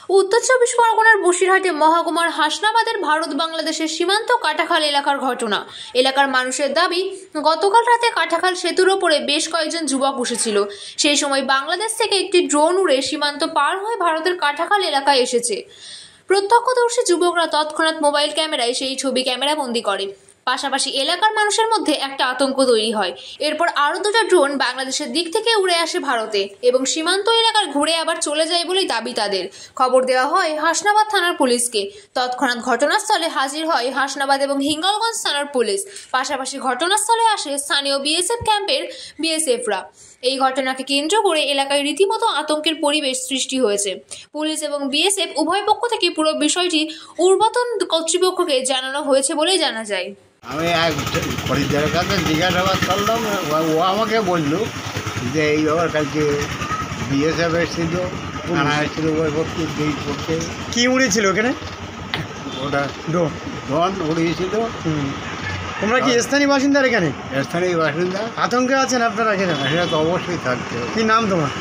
উত্তর চব্বিশ পরগনার বসিরহাটে মহকুমার হাসনাবাদের ভারত বাংলাদেশের সীমান্ত কাটাখাল এলাকার ঘটনা। এলাকার মানুষের দাবি, গতকাল রাতে কাটাখাল সেতুর ওপরে বেশ কয়েকজন যুবক বসেছিল। সেই সময় বাংলাদেশ থেকে একটি ড্রোন উড়ে সীমান্ত পার হয়ে ভারতের কাটাখাল এলাকায় এসেছে। প্রত্যক্ষদর্শী যুবকরা তৎক্ষণাৎ মোবাইল ক্যামেরায় সেই ছবি ক্যামেরাবন্দি করে। পাশাপাশি এলাকার মানুষের মধ্যে একটা আতঙ্ক তৈরি হয়। এরপর আরও দুটো ড্রোন বাংলাদেশের দিক থেকে উড়ে আসে ভারতে এবং সীমান্ত এলাকার ঘুরে আবার চলে যায় বলেই দাবি তাদের। খবর দেওয়া হয় হাসনাবাদ থানার পুলিশকে। তৎক্ষণাৎ ঘটনাস্থলে হাজির হয় হাসনাবাদ এবং হিঙ্গলগঞ্জ থানার পুলিশ। পাশাপাশি ঘটনাস্থলে আসে স্থানীয় বিএসএফ ক্যাম্পের বিএসএফরা। এই ঘটনাকে কেন্দ্র করে এলাকায় রীতিমতো আতঙ্কের পরিবেশ সৃষ্টি হয়েছে। পুলিশ এবং বিএসএফ উভয় পক্ষ থেকে পুরো বিষয়টি ঊর্ধ্বতন কর্তৃপক্ষকে জানানো হয়েছে বলেই জানা যায়। আমি এক খরিদ্দারের কাছে জিজ্ঞাসাবাদ করলাম, ও আমাকে বললো যে এই ব্যাপার কালকে বিএসএফ এসেছিল, থানা এসেছিল, ওই করতে করতে কি উড়েছিল ওখানে? ওটা ড্রোন উড়িয়েছিল। তোমরা কি স্থানীয় বাসিন্দার এখানে? স্থানীয় বাসিন্দা। আতঙ্কে আছেন আপনারা এখানে? সেটা তো অবশ্যই থাকতে হবে। কি নাম তোমার?